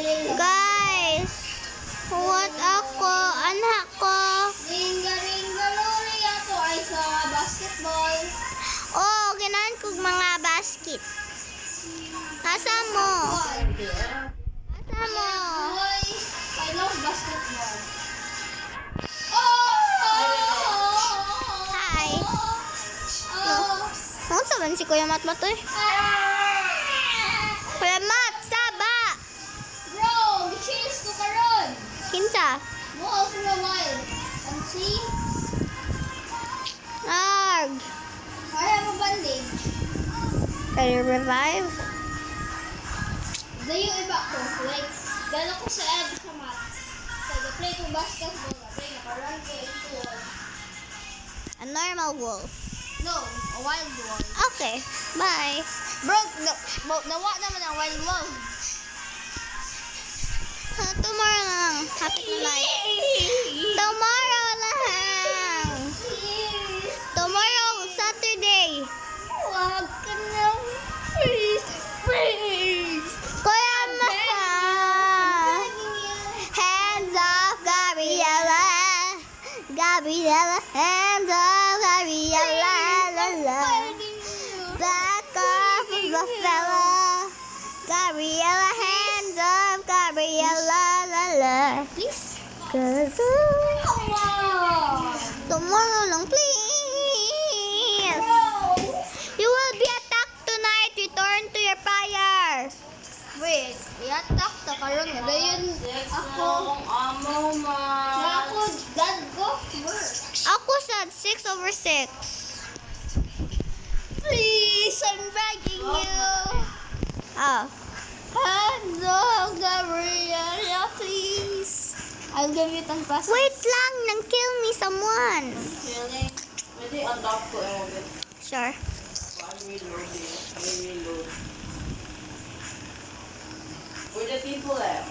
Guys, what ako, anak ko. Ringa-ringa lori ato ay sa basketball. Oh, ganahan kog mga basket. Asa mo? Asa mo? Boy, I love basketball. Oh! Hi. Oh! Ano sa man si Kuya Mat Matoy? Kuya Mat, saba! Bro, cheers to karon. Kinsa? Mo out for a while. And see? Arg. I have a bandage. Can you revive? Dayo iba ko. Like, gano'n ko sa edge sa mat. So, play ko basketball. Play na karon ko ito. A normal wolf. No, a wild one. Okay, bye. Bro, nawa naman ang wild one. Tomorrow lang. Happy night. Tomorrow lang. Tomorrow, Saturday. Wag ka na. Please, please. Kuya Mat. Hands off, Gabriella. Gabriella, hands off, Gabriella. La, la. Back off of the fella. Gabriella, hands off, Gabriella. La, la. Please. Cause Wow. tomorrow lang, please. Bro. You will be attacked tonight. Return to your fire. Wait, i-attack ta karon nga dayon ako. Amo Na ako dad go work. Ako sa 6/6. Please, I'm begging you. Oh. Hands off, Gabriella, please. I'll give you 10 pesos. Wait lang, nang kill me someone. Feeling. Pwede on top ko yung ulit. Sure. Reload. Where the people at?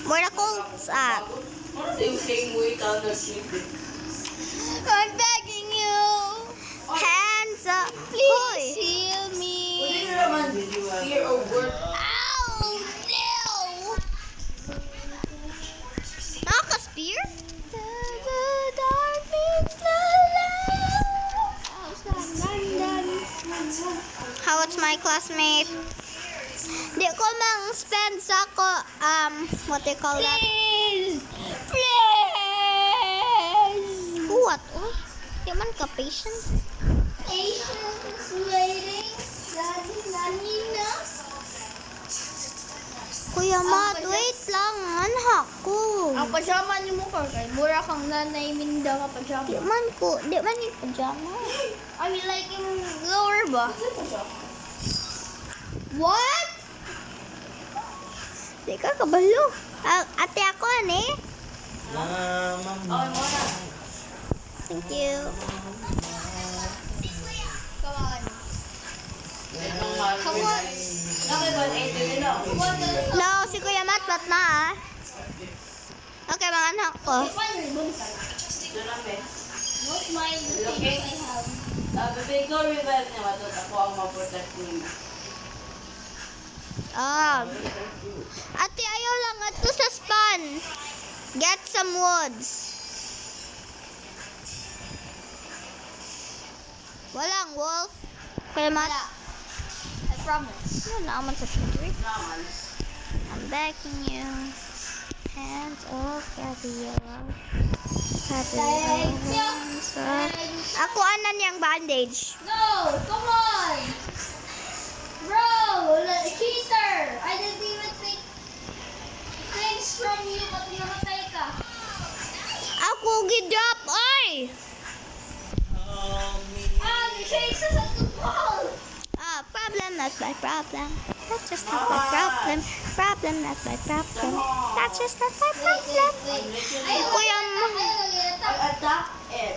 Where the Colts at? What are they saying wait on the ship? I'm begging you. Hands up. Please Hoy. heal Pwede me. nyo naman fear or work. Ow! No! Nakaka-spear? How it's my classmate? Di ko mang spend sa ako, what they call that? Please! Please! What? Oh, di man ka patient? Patient is waiting. Daddy, Nanina. Kuya Mat, wait lang, anak ko. Ang pajama niyo mo ka kay mura kang nanay minda ka Di pajama. man ko, di man yung pajama. I mean like yung lower ba? What? Di ka kabalo. Ate ako, ane. Oh, muna. Thank you. Come on. Come on. Nakibal 8 nila. No, si Kuya Mat, ba't na Okay, mga anak ko. Doon lang, be. Not mind the things I have. Bebe ko revive niya. Matot ako ang ma-protect niya. Ate, ayaw lang ato sa spawn. Get some woods. Walang wolf. Kuya Mat. Wala. I promise. Ano naman sa Twitter? Naman. I'm begging you. Hands off, Gabriella. Thank you. Hands off. Ako anan yung bandage. No, come on. Bro, cheater. I didn't even take things from you, but namatay ka. Ako gidrop, oy! Chase us at the ball. Problem, not my problem. That's just not my problem. Problem, not my problem. That's just not my problem. Kuya Mat. I attack it.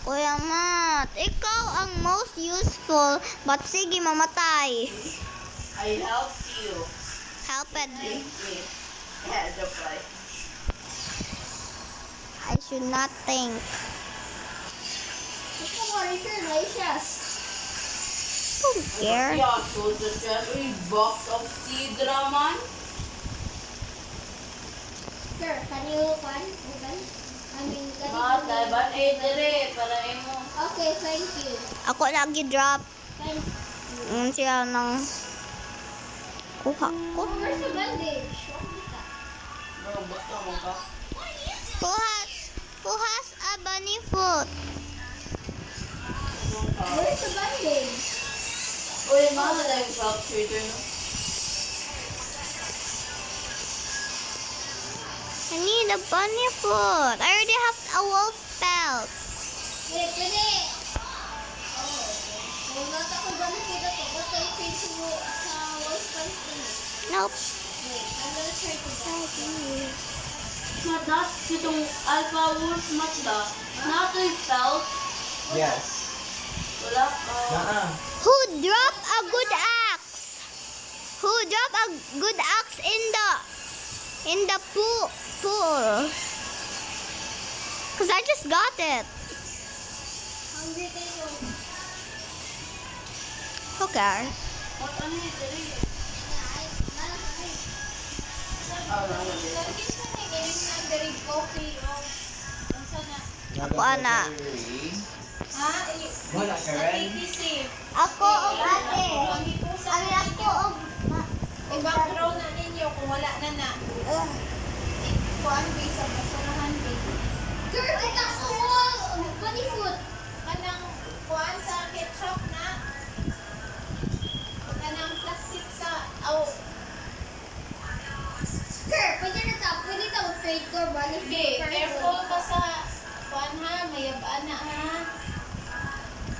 Kuya Mat, ikaw ang most useful, but sige mamatay. I helped you. Helped you. Me. Yeah, the fly. I should not think. Come on, return, Laishas. Don't care. Yeah, so the treasury box of Sidra man. Sir, can you open? I mean, can Mat, you... kaiban dire para imo. Okay, thank you. Ako lagi drop. Thank you. Siya ng kuha ko. Oh, where's the bandage? What is that? Bro, bato mo ka. Kuhas a bunny foot. Where's the bandage? Uy, mahal na yung crop trader, no? I need a bunny foot. I already have a wolf pelt. Wait, pwede. Oh, kung nata ko ba na sila to, ba't kayo face mo sa wall spice ko? Nope. Wait, I'm gonna try to buy. Mat, not itong alpha wolf mat da. Not yung felt. Yes. Wala ka. Naa. Who dropped a good axe? Who dropped a good axe in the pool? Cause I just got it. Hungry kayo. Okay. Mat, ano yung dire? Lagi sa na ganyan na very coffee o ang sana. Ako, ana. Ha? Wala ka rin. Ako og ate. Ami ako og I-background na ninyo kung wala na na. Kuan visa basurahan ba? Sir, kita ko bunny food. Kanang kuan sa ketchup na. Kanang plastic sa Sir, pwede na ta. Pwede ta mag-trade ko bunny food. Okay, careful ka sa kuan ha. Mayabaan na ha.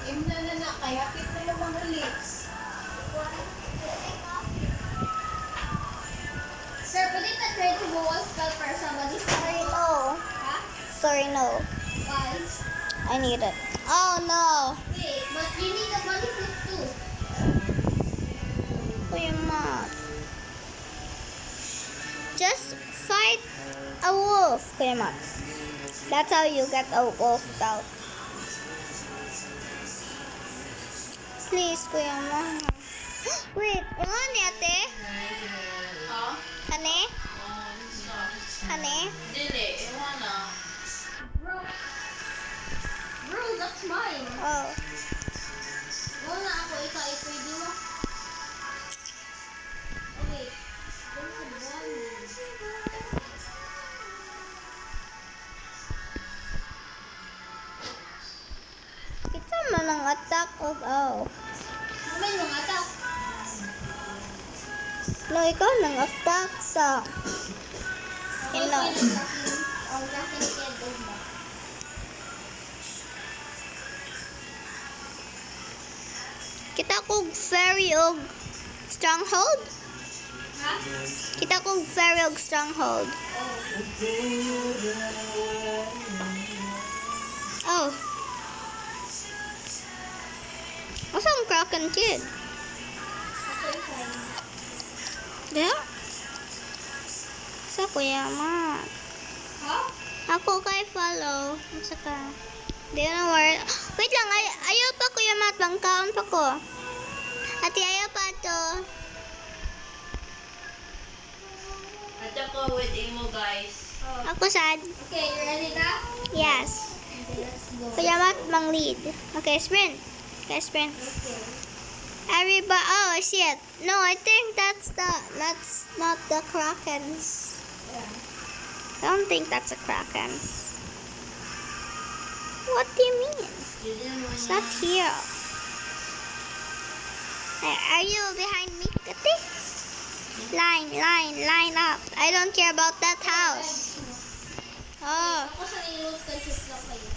Imna na kaya hapit na yung mga lips. Sir, pwede ta trade to the wall spell para sa bunny sorry food. no. Ha? Sorry no. Why? I need it. Oh no. Okay, but you need a bunny food too. Kuya Ma. Just fight a wolf, Kuya Ma. That's how you get a wolf out. Please, Kuya Ma. Wait, ano ni ate? Ha? Kani? Sa. Kani? Dili, ewan na. Bro, that's mine. Oh. Wala ako, ikaw, pwede mo. Okay. There's a bunny. Kita man ang attack of oh. Mamay nung atak. No, ikaw nang attack sa Hello. Ang laking schedule ba? Kita kog fairy og stronghold. Ha? Kita kog fairy og stronghold. Oh. What's ang Kraken kid? Okay, fine. There? Sa Kuya Ma. Ha? Ako kay follow. Saka. Di na worry. Wait lang, ayaw pa Kuya Ma. Bangkaon pa ko. Ate, ayaw pa to. At ako with imo, guys. Ako sad. Okay, you ready na? Yes. Okay, let's go. Kuya Ma, mang lead. Okay, sprint. Okay, sprint. Okay. Everybody, oh shit. No, I think that's not the Krakens. Yeah. I don't think that's a Krakens. What do you mean? It's not here. Hey, are you behind me, Kati? Line up. I don't care about that house. Oh, Ako sa nilot ka just lang kayo.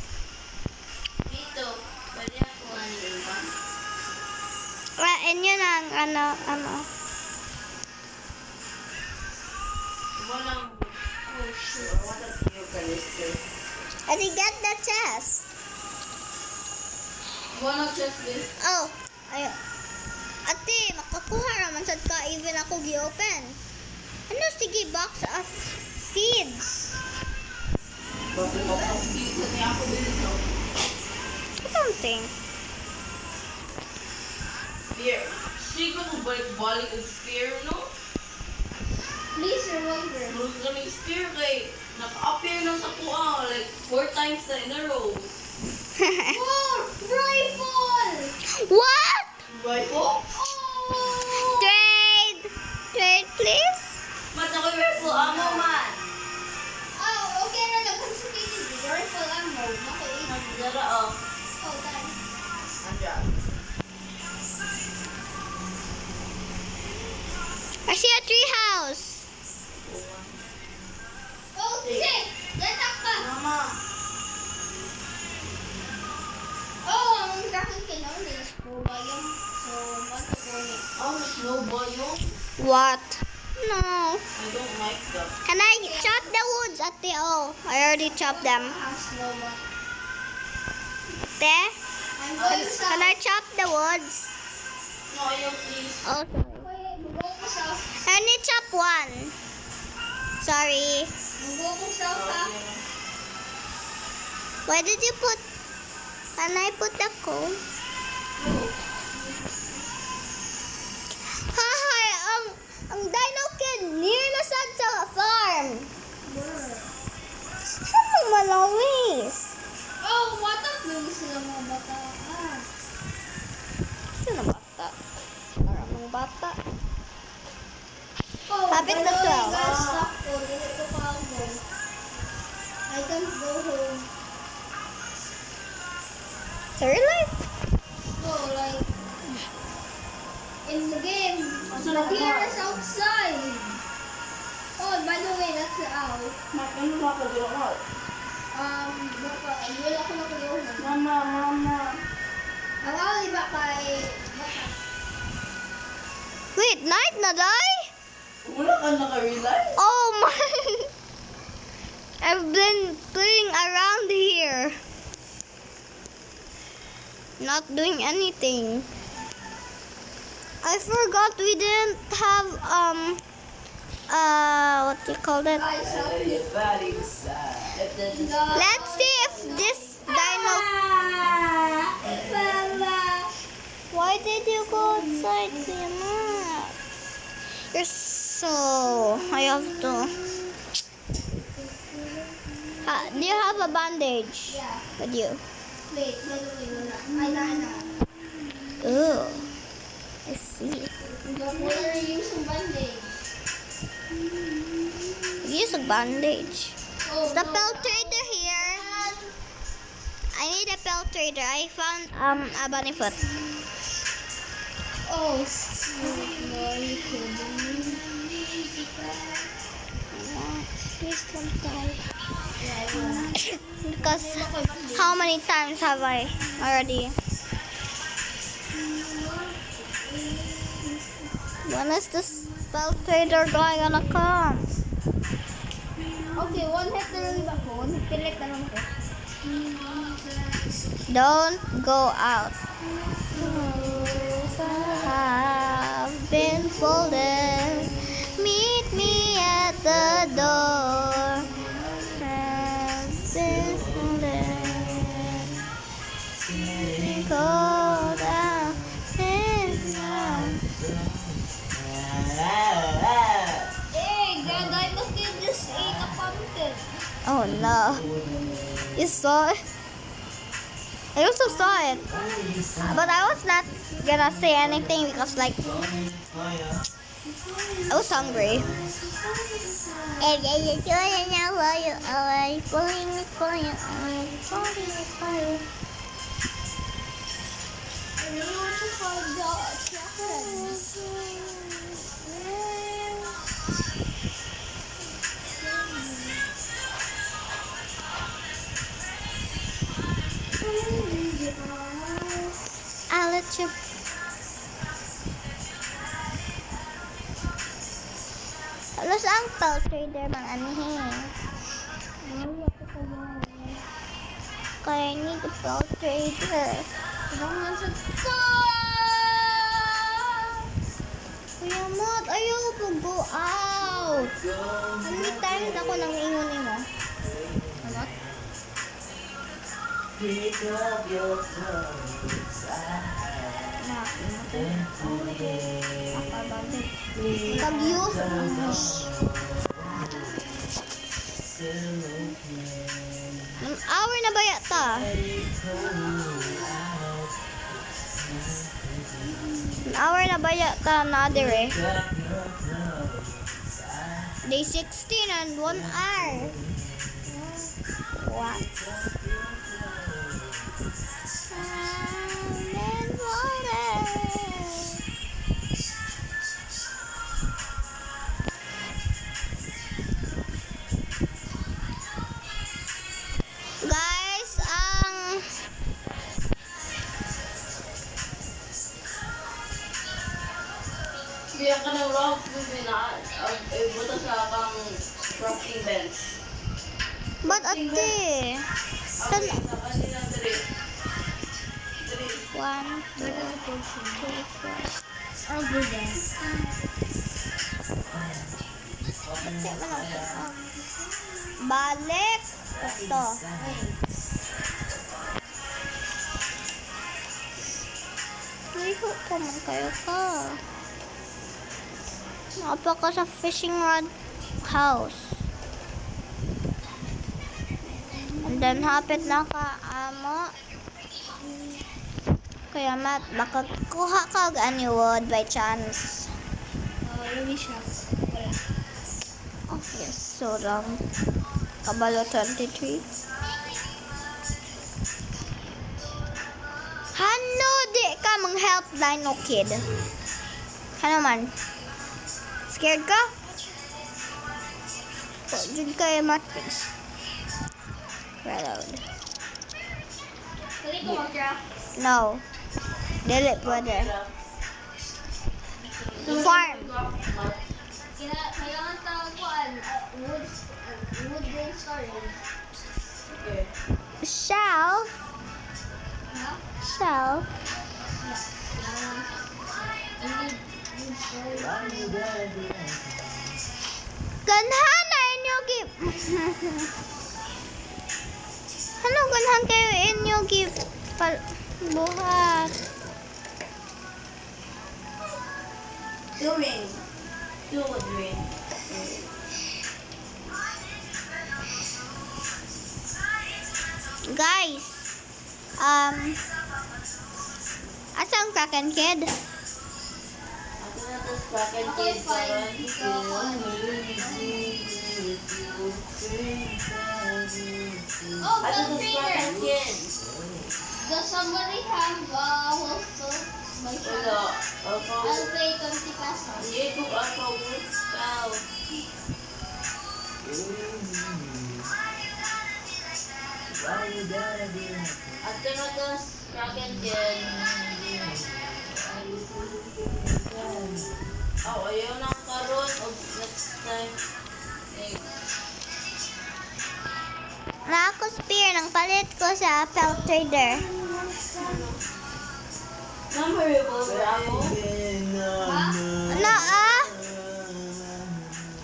Dito, pwede ako ano iba? and yun ang ano. Walang, oh sure, wala siyo kalister. I did get the chest. Walang chest this. Oh, ayun. Ate, makakuha raman sad ka even ako gi-open. Ano sige box of seeds? Bakit ako dito niya ako dito? I don't think. Spear. Siguro mo balik-balik ang spear, no? Please remember. Nung kaming spear kay naka-appear lang sa kuha like 4 times na in a row. Oh, rifle! What? Rifle? Oh! Trade! Trade, please? Ba't ako rifle ammo man? Oh, okay na nag-concentrated. Rifle ammo. Okay. Nagdara oh. Oh, done. Nandiyan. I see a tree house. Oh, shit! Latak ka! Mama. Oh, ang dragon kailangan nila sa bayang. So, what to call it? Oh, snowball yun? What? No. I don't like that. Can I chop the woods, Ate? Oh, I already chopped them. Ah, snowball. Ate, I'm going sa... can I chop the woods? No, you please. Oh, sorry. Mag-go ko sa... I only chop one. Sorry. Mag-go ko sa ha? Why did you put... Can I put the cone? Hi, ang Dino Kid near na sad sa farm. Saan mo malawis? Oh, what the fuck sila mga bata? Ah. Sino bata? Maraming bata. Oh, Kapit by na the way, 12. guys, stop ko. Dili ko pa go. I can't go home. Really? No, like... In the game. Asan The ako deer ba? is outside. Oh, by the way, that's the owl. Ano ba ka dito ka? Wala ko na kulungan. Mama. Ang owl, iba kay... Baka. Wait, night na die? Wala ka naka-realize? Oh my! I've been playing around here. Not doing anything. I forgot we didn't have what do you call that? Guys, help me. Very sad. Let's see if this dino. Why did you go outside, Tina? You're so. I have to. Do you have a bandage Yeah. with you? Wait, by the way, wala. Ay, na. Ooh, I see. Wala yung bandage. Use a bandage. Oh, Is the no. belt trader here? I need a belt trader. I found a bunny foot. Oh, no, you couldn't. Please don't die. Yeah, I will. Because how many times have I already? When is this belt trader guy gonna come? Okay, one hit na lang iba ko. One hit pilit na lang ko. Don't go out. Have been folded. Meet me at the door. Have been folded. Go down and down. Hey, God, I must give this ate a pumpkin. Oh no. You saw it? I also saw it. But I was not gonna say anything because like I was hungry. I really want to find out chocolate. I'll let you. Alas ang belt trader mang anihin. Kaya I need a belt trader. Kailangan sa Kuya Mot, ayaw ko go out. How many times ako nang ingon mo? Ano? Pick up your clothes. Nakakabalik. Pag-use. An hour na ba yata? An hour na ba yata na dire? Day 16 and 1 hour. What? And water. Guys, Biya ka ng rocks, bibi na, buta sa kang crafting bench. but ate, Okay, sa kanila dali. Dali. 1, 2, 3, 4. I'll do that. Balik. Ito. Liho pa man kayo ka. Apa ka sa fishing rod house. And then hapit na ka amo. Kaya mat, baka kuha ka ani wood by chance. Really siya. Wala. Oh, yes, so lang. Kabalo 23. Hano, di ka mang helpline no kid. Hano man? Scared ka? O, dyan kayo mati. Reload. Pwede ko mag-draft. No. Dili pwede. Farm. Kailangan tawag ko wood grain storage. Okay. Shelf. Ha? Shelf. Wood storage. Ganhana inyo gip. Ano ganhan kayo inyo gip? Buhat. Doing. Do what doing. Guys, asang Kraken Kid? Ako na to spraken Ako kid fine. karon. Ikaw ako ano. Oh, Ako to Bell spraken Trainer. kid. Does somebody have holster? My Wala. Alpha I'll pay 20 pesos. Hindi ko alpha wolf cow. At na to spraken kid. Oh, ayaw na karon og next time. Eh, Na ako spear ng palit ko sa Pelt Trader. number revolver ako. Ano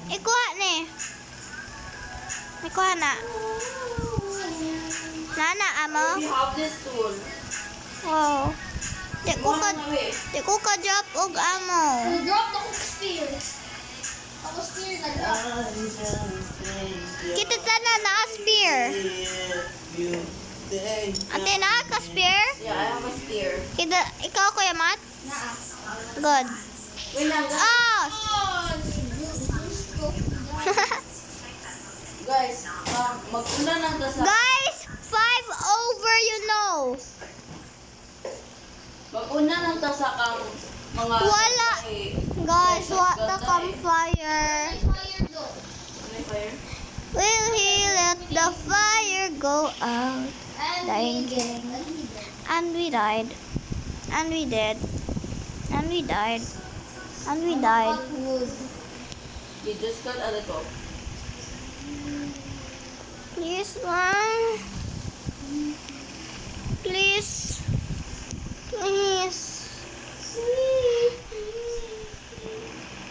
Ikuha ni. Ikuha na. Nana amo. We have this tool. Wow. Di ko ka Away. di ko ka drop og amo. Drop ako spear. Ako spear na-drop. Kita sana na spear. Ate na ka spear? Yeah, I have a spear. Kita ikaw Kuya Mat? Naa. Good. Wait lang, guys. Oh. Guys, mag-una lang ta sa... Guys, 5 over you know. Mag-una lang ta sa kang mga... Wala. Guys, what the campfire? Fire go. May fire? Will he let the fire go out? And Dying we king. did. And we died. And we did. And we died. And we died. Wood. You just got a little. Please, one. Please. Please.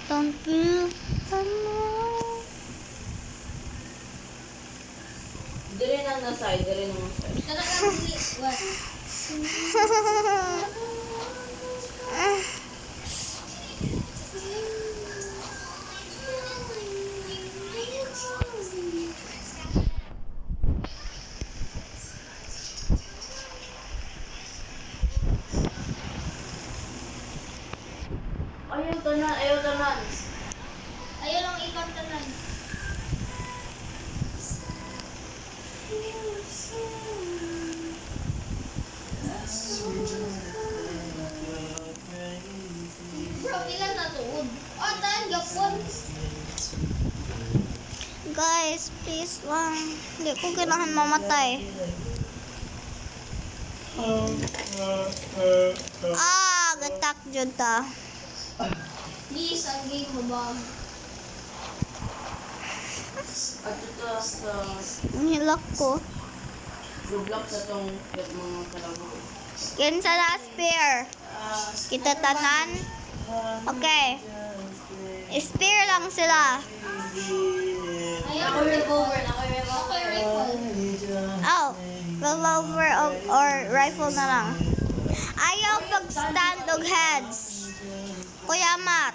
Don't build anymore. Dire na na side, dire na na side. Talagang hindi. What? Ayaw tanan, ayaw tanan. Ayaw lang ikang tanan. Bro, ilan na tuod? Oh, tahan gapon. Guys, please lang. Hindi ko kailangan mamatay. Gatak dyan ta. Please, ang game mo ba? At ito sa Ang hilak ko. Roblox sa tong mga kalabaw. Kinsa na spear. Kita tanan. Okay. Spear lang sila. Ayaw Ako revolver, ako revolver. Okay, rifle. Oh, revolver or rifle na lang. Ayaw pag-stand og heads. Kuya Matt.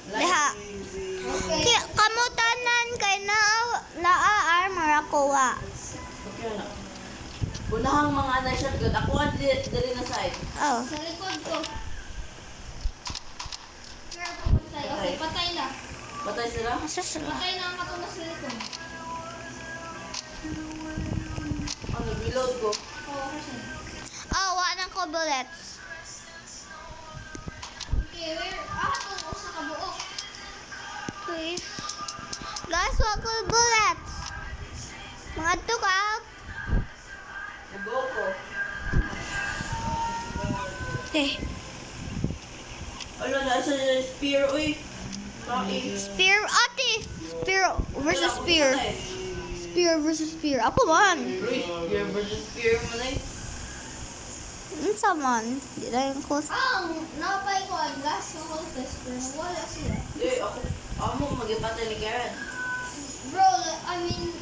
Diha. Okay. Kamutanan kay naa armor ako wa. Okay na. Unahang mga na-shotgun. Ako ang dali na side. Oh. Sa likod ko. Pero ako patay. Okay, patay na. Patay sila? Asa sila? Patay na ang katunas sa likod. Ano, reload ko. Oo, kasi. Oh, wa na ko bullets. Okay, where? Ito sa kabuok. Please. Guys, wa ko bullets. Mga tuka. Go ko. Eh, Ano, nasa spear, uy. Bakit? spear ate. Spear versus spear. Spear versus spear. Ako man. Uy, spear versus spear mo na eh. Unsa man? Di na yung cost. Napay ko ang gas ng cultist pero wala sila. Uy, ako mo magipatay ni Karen. Bro, I mean,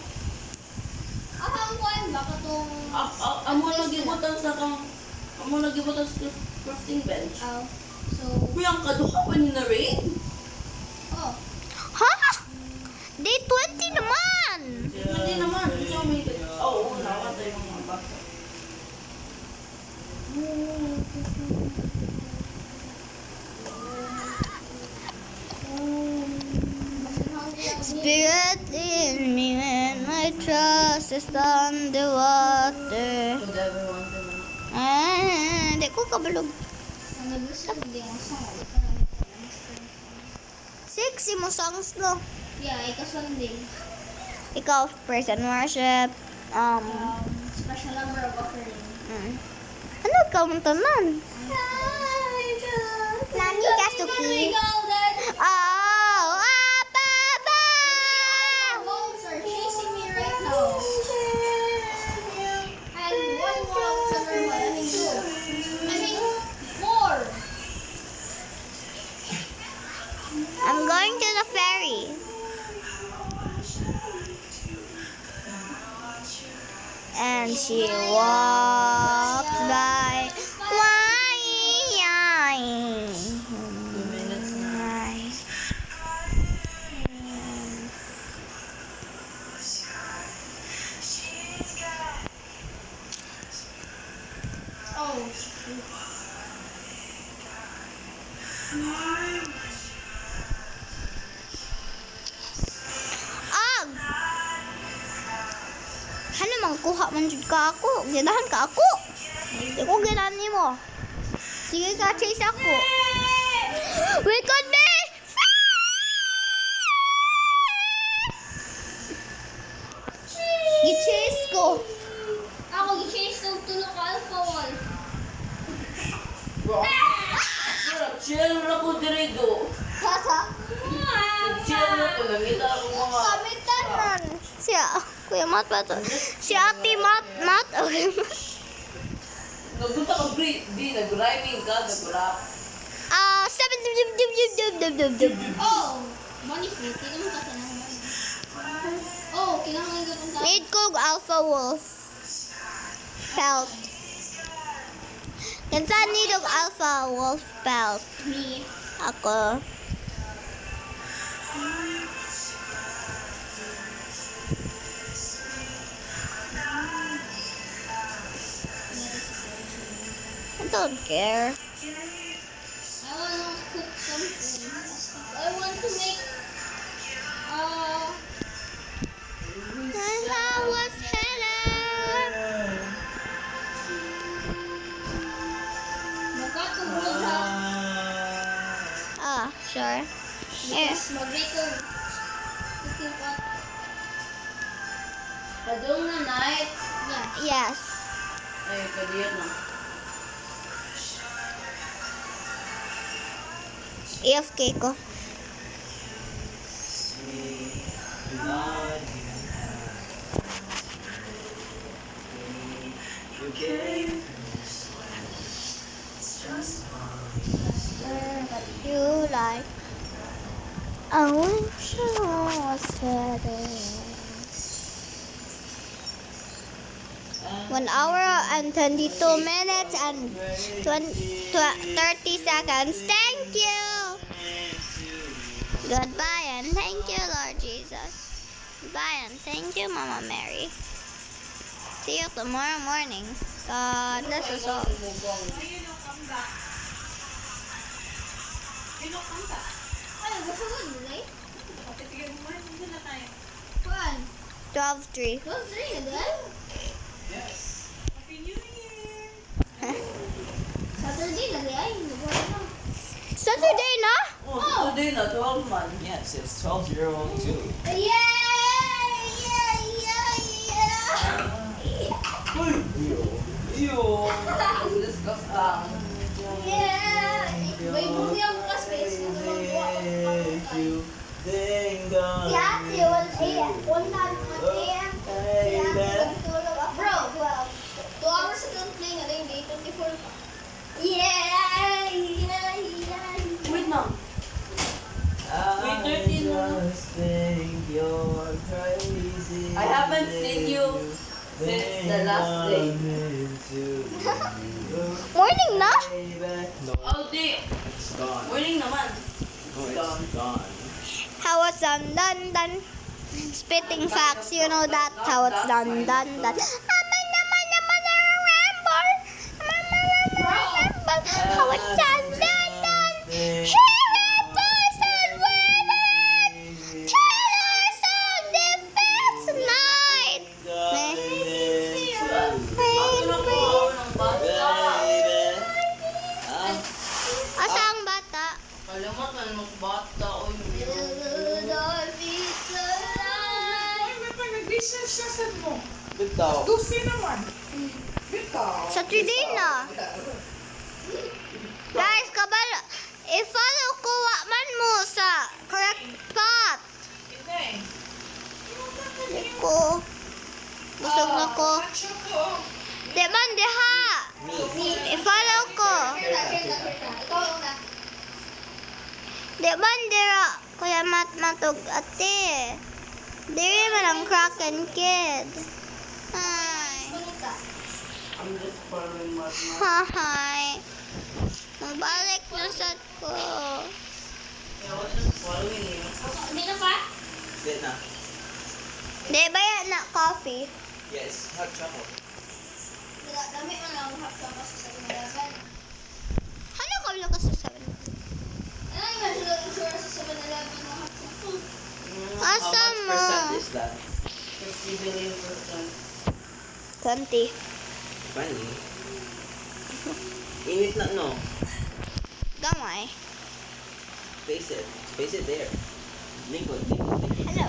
ahang ko ba katong... Amo nagibutan sa kang... Amo nagibutan sa crafting bench. So, Uy, ang kaduha pa ni na rin. oh. Ha? Day 20 naman. Hindi naman. Hindi ako may... Oo, nawatay yung mga bata. Spirit in me when my trust is underwater. So, everyone naman. Di ko kabalog. Ang nagusto ko din ang song. Sexy mo songs no. Yeah, ikaw Sunday. Ikaw, praise and worship. Special number of offering. Ano ka mong tanan? Nani ka, Suki? Oh, Papa! Wolves are chasing me right now. And one more of the normal. I mean, two. I mean, four. I'm going to the ferry. And she walks by. Why? 2 minutes na. Oh. Ag! Ano mang kuha man jud ka ako? Ginahan ka ako. Di ko ginahan nimo. Sige ka, chase ako. We could be gi-chase ko. Ako gi-chase ng tulog ka alpha wolf. Bro, chill na ko dirido. Kasa? Chill na ko. Nangita ako mga... Kami tanan. Siya, Kuya Mat pa to. Si Ate Mat. Nagpunta ka, Bri. Di, nag-rhyming ka, nag-rap. Seven. Oh! Money fruit. Hindi naman kasi ng money. Oh, kailangan ka punta. Need ko Alpha Wolf. Pelt. Kinsa need og Alpha Wolf Pelt? Me. Ako. I don't care. I wanna cook something. to make And I was headed. magkatungod ha. Sure. Here. Mag-record. Kadung na night. Yes. Ay, kadiyot na. AFK ko. What you like? I wish I was headed. 1 hour and 22 minutes and 30 seconds. Thank you. Goodbye and thank you, Lord Jesus. Goodbye and thank you, Mama Mary. See you tomorrow morning. God bless us all. Ano, gusto mo nila eh? 12-3. Don't say it, eh? Saturday na di ay, nagwala na. Saturday na? Oh, today na 12 man. Yes, it's 12:02. Yay! Ew. Disgusting. Yeah! May buti ang classmates ko naman po. Si ate, wala naman Bro, 2 hours ago playing na lang day, 24 pa. Yeah! Wait na. Wait, 13 na. I haven't seen you since the last day. Morning na? All day. It's gone. Morning naman. No, it's gone. How it's done. Spitting facts, you know that? How it's done. How it's done. Sheriffers and women, killers of defense night. Ako na po ng bata. Asa ang bata? Kalimutan mo bata. Oy, Nag-business siya sa mo. Bitaw. Dusi naman. Bitaw. Saturday na. Guys, i-follow ko man mo sa correct path. Inay. Di ko. Busog na ko. Di man, diha. I-follow ko. Di man, dira. Kuya matog ate. Diri man ang Kraken kid. Hi. I'm just following my Hi. Mabalik na sad ko. I was just following you. Hindi na pa? Di na. Di ba yan na coffee? Yes, hot chocolate. Dami man lang hap sa kasi sa 7-Eleven. Ano ka wala ka sa 7? Ano yung sila insure sa 7-Eleven na hap sa How Asa much mo? percent is that? 50 billion %. 20. Funny. Init na, no? Gamay. Face it. Face it there. Liquid. Hello.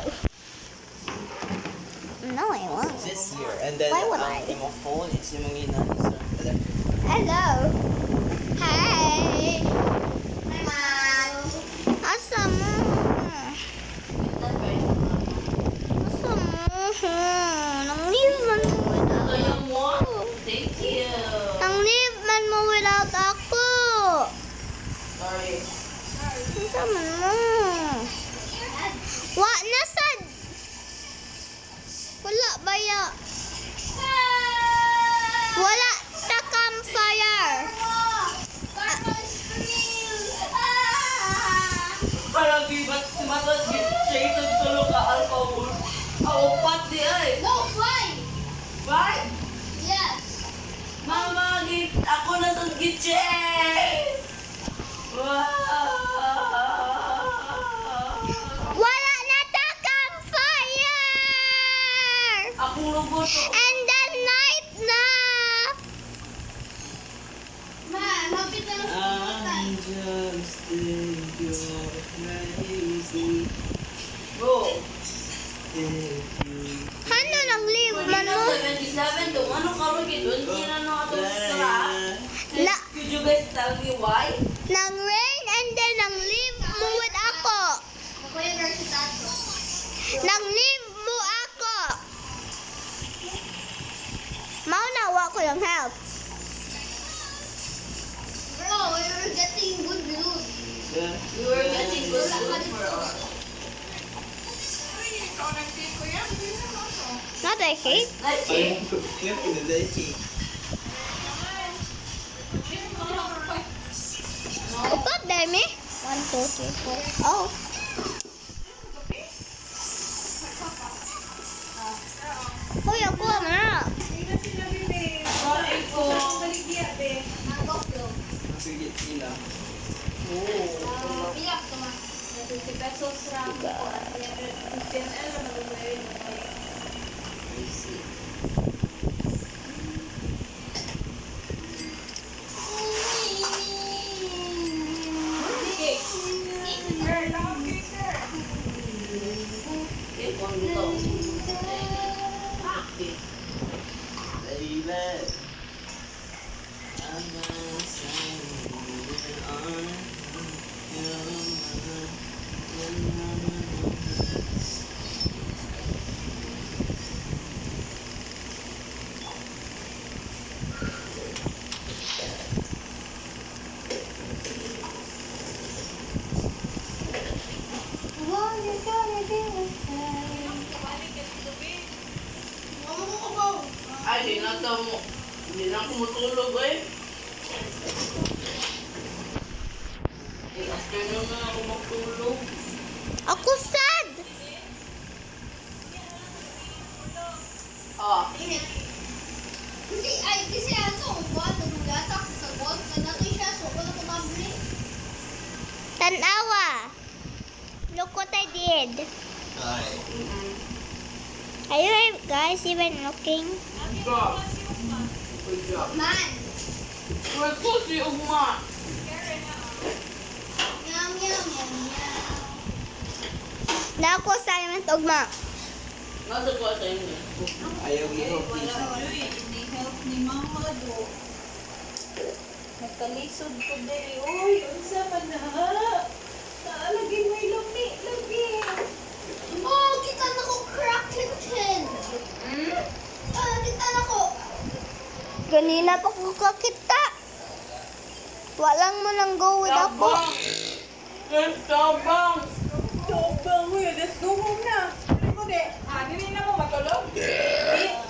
No, I won't. This here. And then, Why would I? yung phone, it's yung mga inanis, sir. Hello. Hi. Asa mo? Asa mo? Nang leave man mo without Kaya mo? ako. Thank you. Nang leave man mo without ako. Sorry. Asa man mo? Wa na sad. Wala ba ya? Wala ta campfire. Parang bibat si Matas Jason tulog ka alpha wolf. Upat di ay. No, fine! Right? Yes! Mama, ako na sa kitchen! Wow! If you're crazy, Bro, if you Ano nang leave man mo? 2077 to ano karon gid 20 na no ato sa. Na, Could you guys tell me why? nang rain and then nang leave mo with ako. Ako yung nurse sa tato. Nang leave mo ako. Maunawa ko yung help. Bro, you're getting good news. We were getting good food for us. Ikaw nag-take ko yan. Hindi naman to. Not a cake. Like eh? clip in the day. Upat, dami. 1, 2, 3, 4. Oh. Hoy, ako na. Hindi na sila bili. Sorry po. Baligya, be. Sige, sila. Biyak ko man. 50 pesos lang. 15 lang naman I see. Girl, lang, girl. Eh, kung luto. Baby, I'm not saying moving on. Ay, di na ako matulog eh. Eh, afternoon na ako matulog. Ako sad. Ah, Kasi ano, buwan, nagulata ako sa gold. Nandito siya, so wala ko mabili. Tanawa. Look what I did. Alright. Are you guys even looking? good job. Good job. Man, Where's po si Ugma? yum, yum, yum, yum. Na ako assignment ugma. Nasa ko sa inyo. Ayaw i-hope Help ni Mama do. Nagkalisod ko diri. Uy, unsa man na? Lagi may lumi, lagi. Oh, kita na ko cracked tin. Kita na ko. Ganina pa ko kakita. Walang mo nang go with ako. Tabang! Yes, tabang! Tobang, uy, let's go home na. Dili na mo matulog?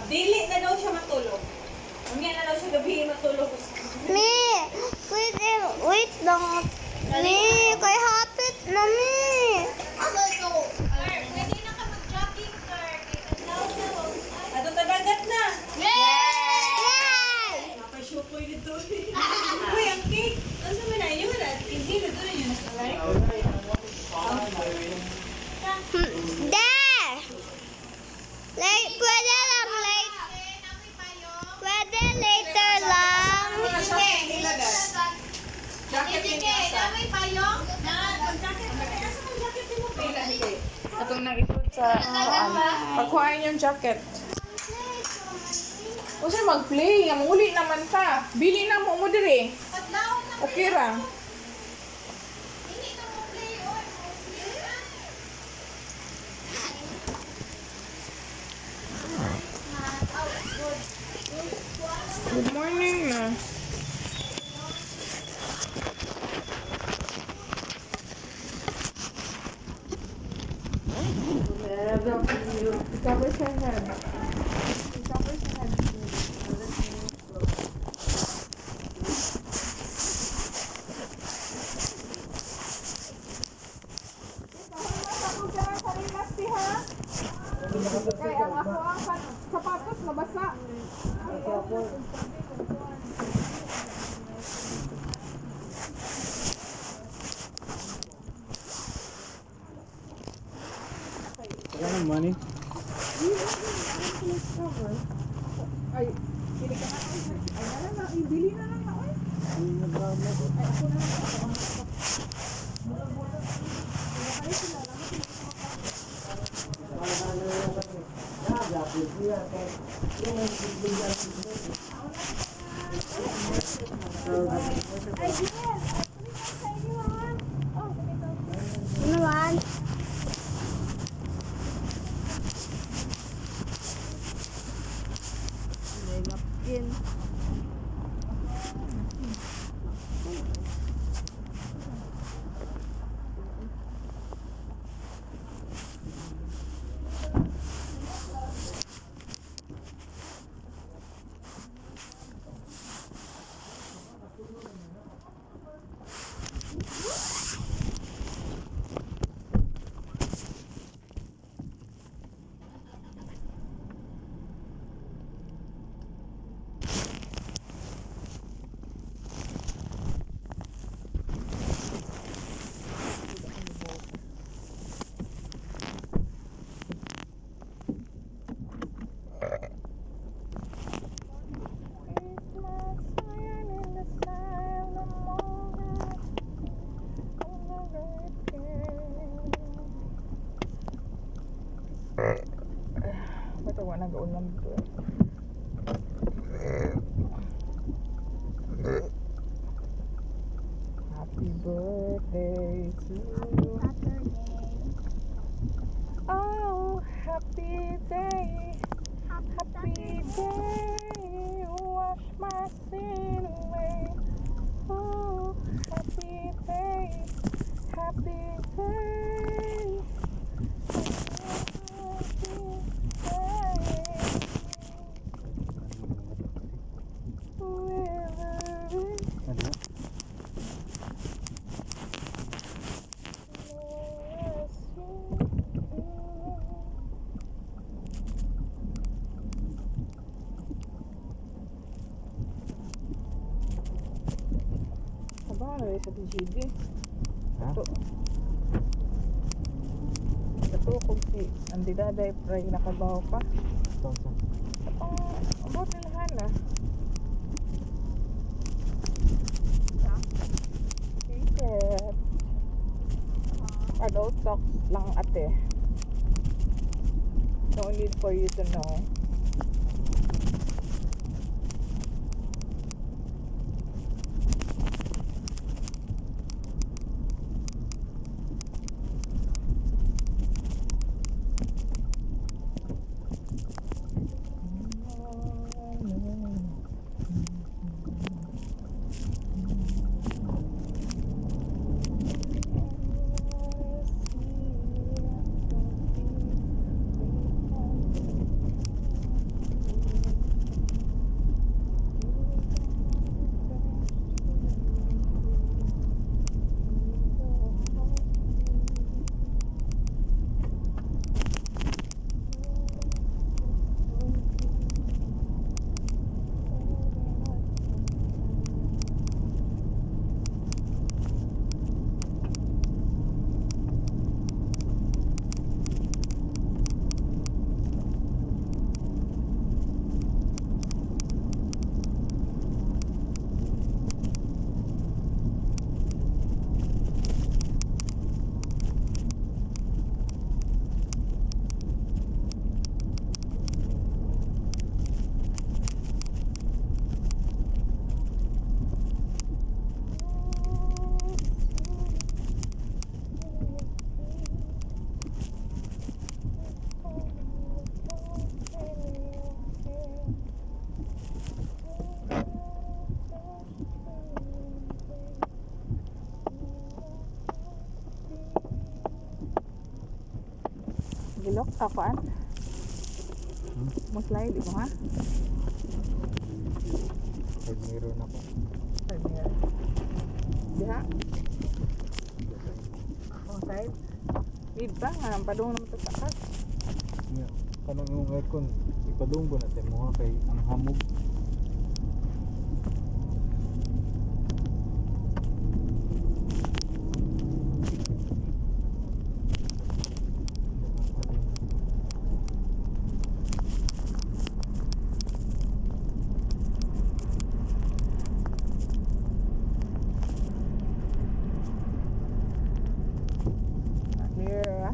Dili na daw siya matulog. Mamaya na daw siya gabi matulog. Me, wait lang. Me, kay hapit na me. Ako ito. Ato tagagat na. Yay! Napasyopoy nito. Uy, ang cake. Ano sa na inyo na? Hindi na doon yun. There! Like, pwede lang, like, pwede later lang. Jacket din nasa. Atong nang isod sa pagkuhain yung jacket. O sir, mag-play. Ang uli naman ta. Bili na mo dire. Okay ra. Good morning na. Cover sa head. Cover sa head. Kaya ang ako ang sapatos nabasa. Money? Ay, bili ka na. Ay, na lang na. Ibili na lang na. Ay, ako na lang. Ano naman? May napkin. Ba't ako nag-ulam dito eh? Happy birthday to you. Oh, happy day. Happy day. Wash my sin away. Oh, happy day. Happy day. Ano? Aba, ano sa TGD? Ha? Ito kung si Andi Daday Pray nakabaw pa. Tonsa. Ang buot nilahan na. Secret. Adult talks lang ate. No need for you to know. Gilok, apaan? Mo slide mo ha? Side mirror na ko. Side. Diha? Ang side? Mid pa nga, ang padung naman ito sa akas. Nga, kanang yung aircon, ipadung ko natin mo kay ang hamog. Clear ha?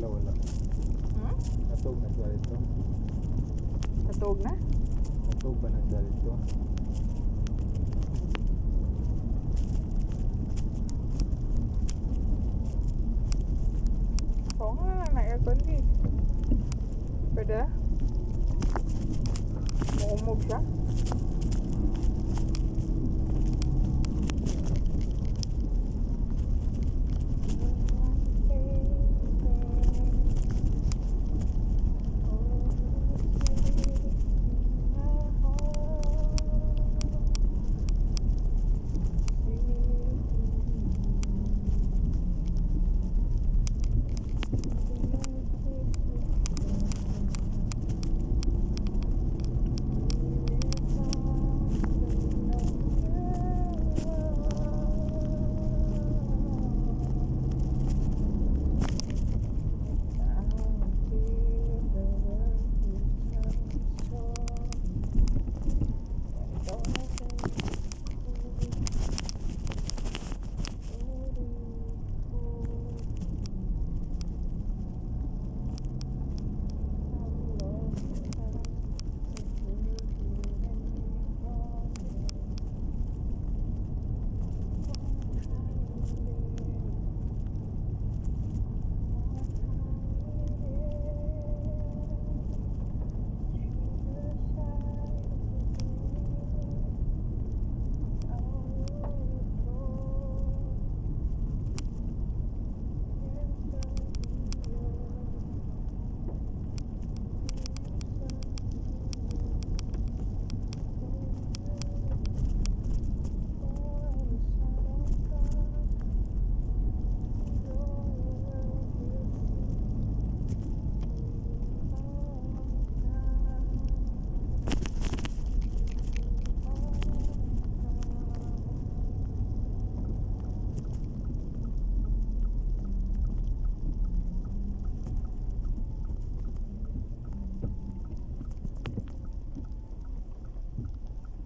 wala. Hmm? Natog na sa dito. Natog na? Natog ba na sa dito? Oo nga, na-aircon din. Pwede? Muumog siya?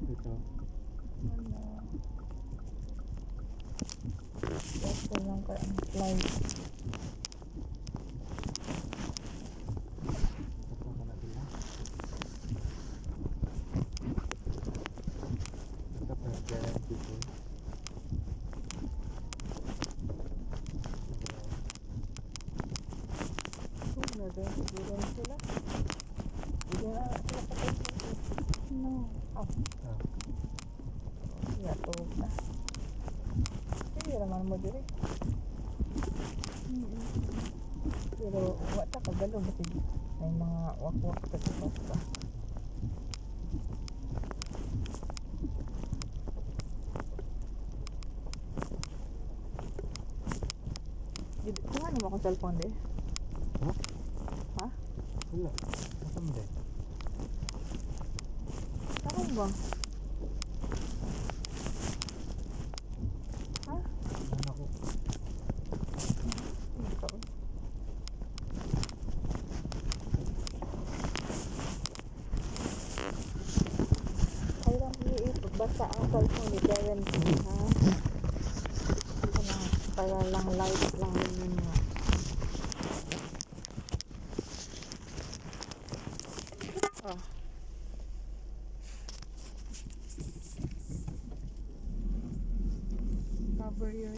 Dito. Gusto lang ka ang flight. Ito ka na sila. Ito pa yung giant people. Nagawin siguro sila. Hindi na sila patay. No. Oh, Ah, yatog na. Hindi naman mo diri. Pero wata ka galo ba may mga wakwak sa tupas pa. Kung ano mo akong cellphone de? ha? Ha? Wala. Nasaan din? Saan ba? Ha? Ano ako? Ikaw. Kailan basta ang cellphone ni Karen ha? Para lang light lang yun nga.